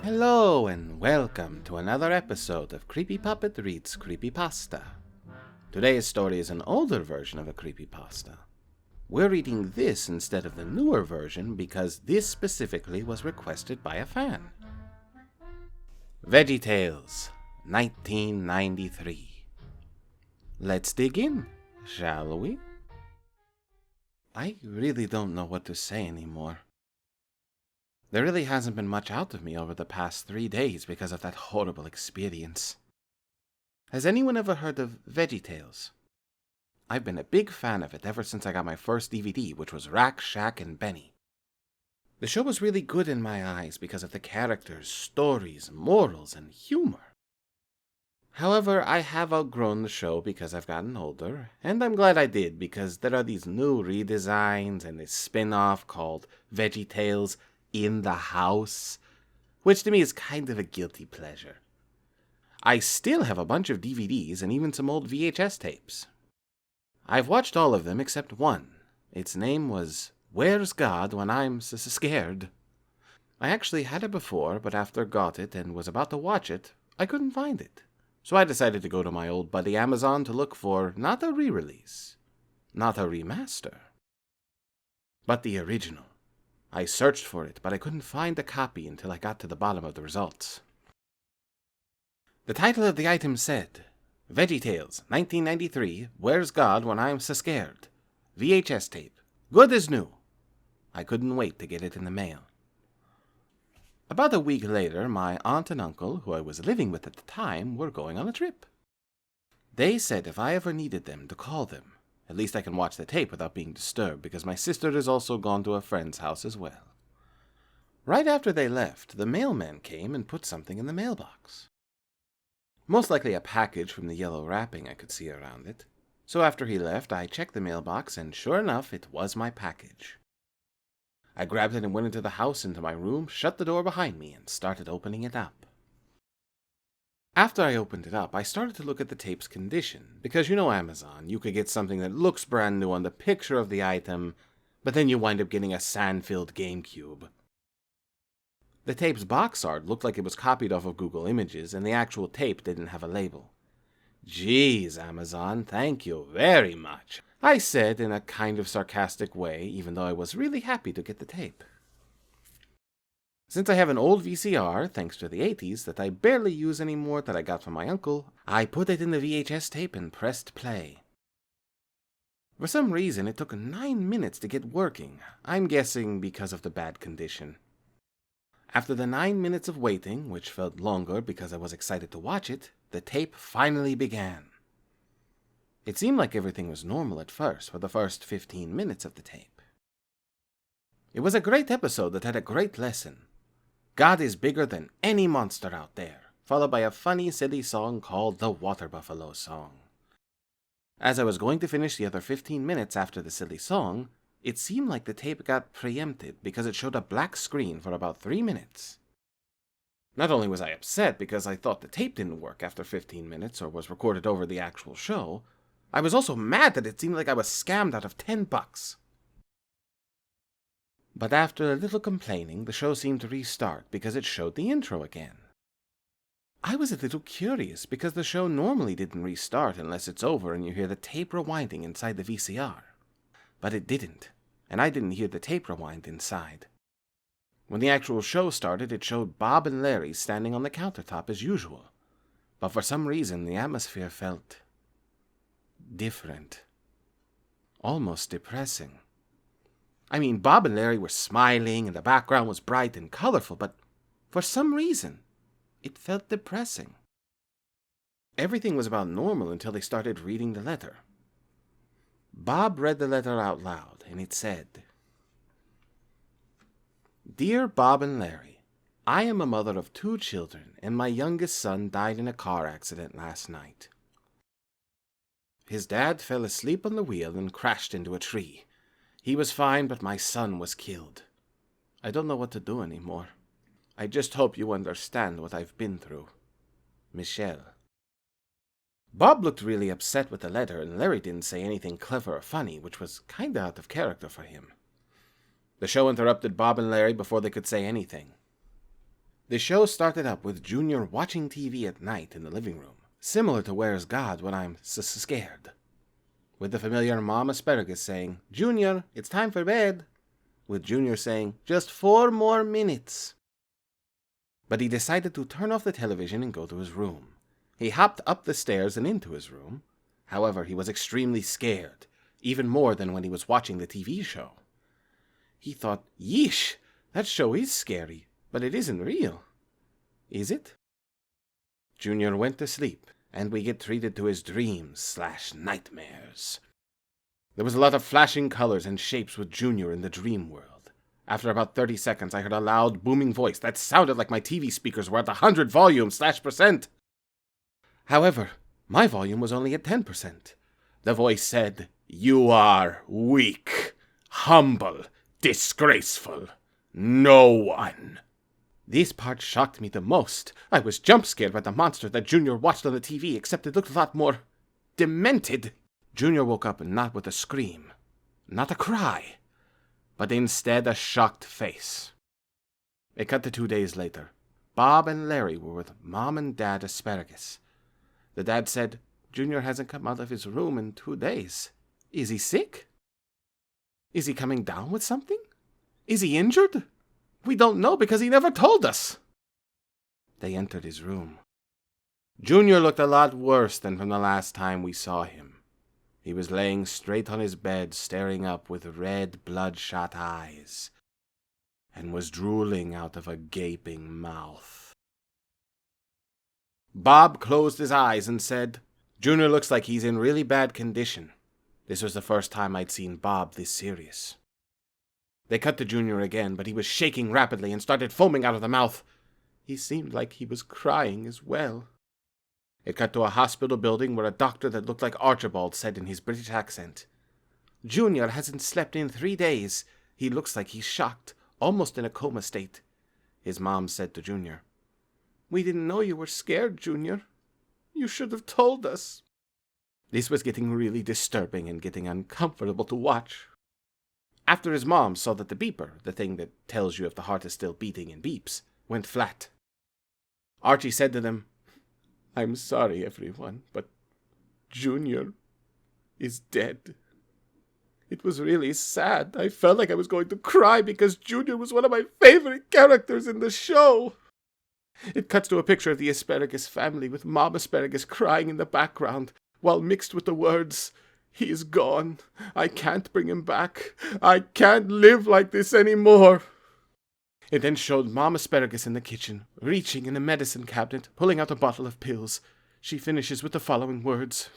Hello and welcome to another episode of Creepy Puppet Reads Creepypasta. Today's story is an older version of a creepypasta. We're reading this instead of the newer version because this specifically was requested by a fan. Veggietales, 1993. Let's dig in, shall we? I really don't know what to say anymore. There really hasn't been much out of me over the past 3 days because of that horrible experience. Has anyone ever heard of Veggietales? I've been a big fan of it ever since I got my first DVD, which was Rack, Shack, and Benny. The show was really good in my eyes because of the characters, stories, morals, and humor. However, I have outgrown the show because I've gotten older, and I'm glad I did because there are these new redesigns and this spin-off called Veggietales in the House, which to me is kind of a guilty pleasure. I still have a bunch of DVDs and even some old VHS tapes. I've watched all of them except one. Its name was Where's God When I'm Scared? I actually had it before, but after got it and was about to watch it, I couldn't find it. So I decided to go to my old buddy Amazon to look for not a re-release, not a remaster, but the original. I searched for it, but I couldn't find a copy until I got to the bottom of the results. The title of the item said, Veggietales, 1993, Where's God When I'm Scared? VHS tape. Good as new. I couldn't wait to get it in the mail. About a week later, my aunt and uncle, who I was living with at the time, were going on a trip. They said if I ever needed them to call them. At least I can watch the tape without being disturbed, because my sister has also gone to a friend's house as well. Right after they left, the mailman came and put something in the mailbox. Most likely a package from the yellow wrapping I could see around it. So after he left, I checked the mailbox, and sure enough, it was my package. I grabbed it and went into the house, into my room, shut the door behind me, and started opening it up. After I opened it up, I started to look at the tape's condition, because you know Amazon, you could get something that looks brand new on the picture of the item, but then you wind up getting a sand-filled GameCube. The tape's box art looked like it was copied off of Google Images, and the actual tape didn't have a label. Geez, Amazon, thank you very much, I said in a kind of sarcastic way, even though I was really happy to get the tape. Since I have an old VCR, thanks to the 80s, that I barely use anymore that I got from my uncle, I put it in the VHS tape and pressed play. For some reason, it took 9 minutes to get working. I'm guessing because of the bad condition. After the 9 minutes of waiting, which felt longer because I was excited to watch it, the tape finally began. It seemed like everything was normal at first for the first 15 minutes of the tape. It was a great episode that had a great lesson. God is bigger than any monster out there, followed by a funny, silly song called the Water Buffalo Song. As I was going to finish the other 15 minutes after the silly song, it seemed like the tape got preempted because it showed a black screen for about 3 minutes. Not only was I upset because I thought the tape didn't work after 15 minutes or was recorded over the actual show, I was also mad that it seemed like I was scammed out of $10. But after a little complaining, the show seemed to restart because it showed the intro again. I was a little curious because the show normally didn't restart unless it's over and you hear the tape rewinding inside the VCR. But it didn't, and I didn't hear the tape rewind inside. When the actual show started, it showed Bob and Larry standing on the countertop as usual. But for some reason, the atmosphere felt different. Almost depressing. I mean, Bob and Larry were smiling, and the background was bright and colorful, but for some reason, it felt depressing. Everything was about normal until they started reading the letter. Bob read the letter out loud, and it said, Dear Bob and Larry, I am a mother of 2 children, and my youngest son died in a car accident last night. His dad fell asleep on the wheel and crashed into a tree. He was fine, but my son was killed. I don't know what to do anymore. I just hope you understand what I've been through. Michelle. Bob looked really upset with the letter, and Larry didn't say anything clever or funny, which was kinda out of character for him. The show interrupted Bob and Larry before they could say anything. The show started up with Junior watching TV at night in the living room, similar to Where's God When I'm Scared, with the familiar Mom Asparagus saying, "Junior, it's time for bed," with Junior saying, "Just 4 more minutes." But he decided to turn off the television and go to his room. He hopped up the stairs and into his room. However, he was extremely scared, even more than when he was watching the TV show. He thought, "Yeesh, that show is scary, but it isn't real. Is it?" Junior went to sleep, and we get treated to his dreams/nightmares. There was a lot of flashing colors and shapes with Junior in the dream world. After about 30 seconds, I heard a loud, booming voice that sounded like my TV speakers were at 100 volume/%. However, my volume was only at 10%. The voice said, "You are weak, humble, disgraceful, no one." This part shocked me the most. I was jump scared by the monster that Junior watched on the TV, except it looked a lot more demented. Junior woke up not with a scream, not a cry, but instead a shocked face. It cut to 2 days later. Bob and Larry were with Mom and Dad Asparagus. The dad said, "Junior hasn't come out of his room in 2 days. Is he sick? Is he coming down with something? Is he injured? We don't know because he never told us." They entered his room. Junior looked a lot worse than from the last time we saw him. He was laying straight on his bed, staring up with red, bloodshot eyes, and was drooling out of a gaping mouth. Bob closed his eyes and said, "Junior looks like he's in really bad condition." This was the first time I'd seen Bob this serious. They cut to Junior again, but he was shaking rapidly and started foaming out of the mouth. He seemed like he was crying as well. It cut to a hospital building where a doctor that looked like Archibald said in his British accent, "Junior hasn't slept in 3 days. He looks like he's shocked, almost in a coma state." His mom said to Junior, "We didn't know you were scared, Junior. You should have told us." This was getting really disturbing and getting uncomfortable to watch. After his mom saw that the beeper, the thing that tells you if the heart is still beating and beeps, went flat, Archie said to them, "I'm sorry, everyone, but Junior is dead." It was really sad. I felt like I was going to cry because Junior was one of my favorite characters in the show. It cuts to a picture of the Asparagus family with Mom Asparagus crying in the background, while mixed with the words, "He is gone. I can't bring him back. I can't live like this anymore." It then showed Mom Asparagus in the kitchen, reaching in the medicine cabinet, pulling out a bottle of pills. She finishes with the following words,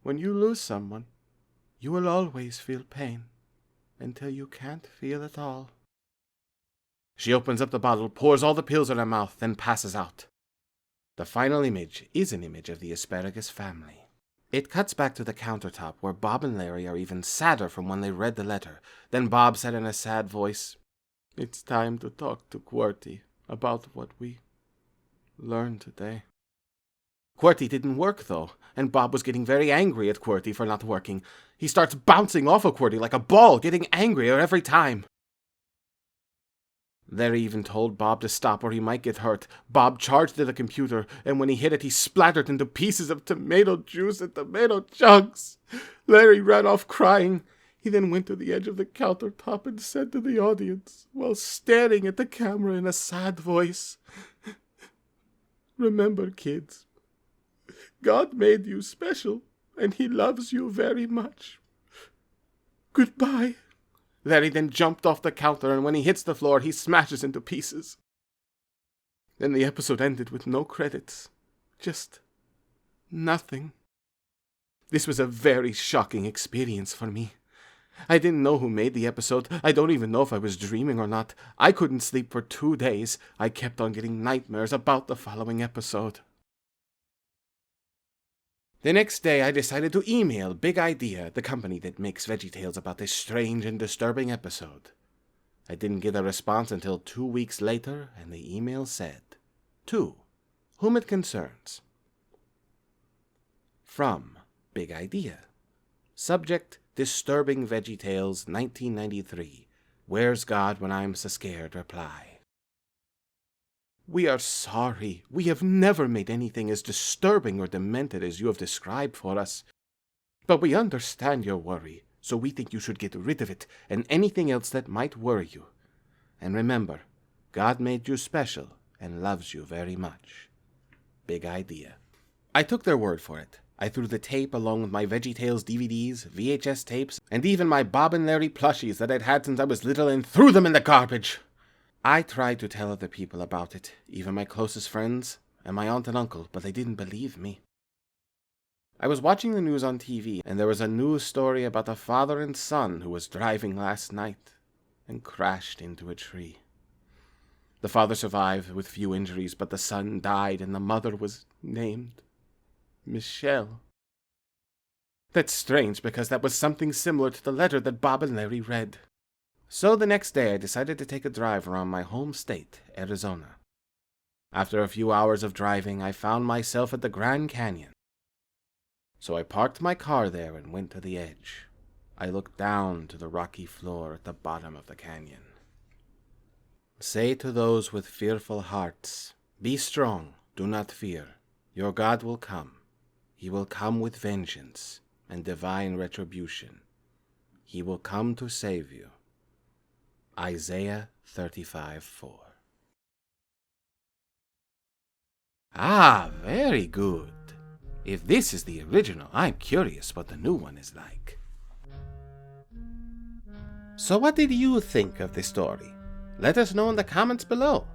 "When you lose someone, you will always feel pain, until you can't feel at all." She opens up the bottle, pours all the pills in her mouth, then passes out. The final image is an image of the Asparagus family. It cuts back to the countertop, where Bob and Larry are even sadder from when they read the letter. Then Bob said in a sad voice, "It's time to talk to QWERTY about what we learned today." QWERTY didn't work, though, and Bob was getting very angry at QWERTY for not working. He starts bouncing off of QWERTY like a ball, getting angrier every time. Larry even told Bob to stop or he might get hurt. Bob charged at the computer, and when he hit it, he splattered into pieces of tomato juice and tomato chunks. Larry ran off crying. He then went to the edge of the countertop and said to the audience, while staring at the camera in a sad voice, "Remember, kids, God made you special, and He loves you very much. Goodbye." Larry then jumped off the counter, and when he hits the floor, he smashes into pieces. Then the episode ended with no credits. Just nothing. This was a very shocking experience for me. I didn't know who made the episode. I don't even know if I was dreaming or not. I couldn't sleep for 2 days. I kept on getting nightmares about the following episode. The next day, I decided to email Big Idea, the company that makes Veggietales, about this strange and disturbing episode. I didn't get a response until 2 weeks later, and the email said, "To whom it concerns. From Big Idea. Subject, Disturbing Veggietales, 1993. Where's God When I'm So Scared? Reply." We are sorry. We have never made anything as disturbing or demented as you have described for us. But we understand your worry, so we think you should get rid of it and anything else that might worry you. And remember, God made you special and loves you very much. Big idea. I took their word for it. I threw the tape along with my Veggietales DVDs, VHS tapes, and even my Bob and Larry plushies that I'd had since I was little and threw them in the garbage. I tried to tell other people about it, even my closest friends and my aunt and uncle, but they didn't believe me. I was watching the news on TV, and there was a news story about a father and son who was driving last night and crashed into a tree. The father survived with few injuries, but the son died, and the mother was named Michelle. That's strange, because that was something similar to the letter that Bob and Larry read. So the next day I decided to take a drive around my home state, Arizona. After a few hours of driving, I found myself at the Grand Canyon. So I parked my car there and went to the edge. I looked down to the rocky floor at the bottom of the canyon. Say to those with fearful hearts, be strong, do not fear. Your God will come. He will come with vengeance and divine retribution. He will come to save you. Isaiah 35:4. Ah, very good. If this is the original, I'm curious what the new one is like. So what did you think of this story? Let us know in the comments below.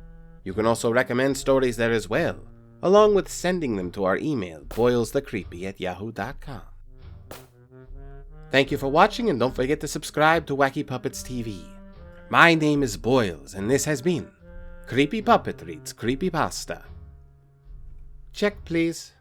You can also recommend stories there as well, along with sending them to our email, boilsthecreepy@yahoo.com. Thank you for watching, and don't forget to subscribe to Whacky Puppets TV. My name is Boils, and this has been Creepy Puppet Reads Creepypasta. Check, please.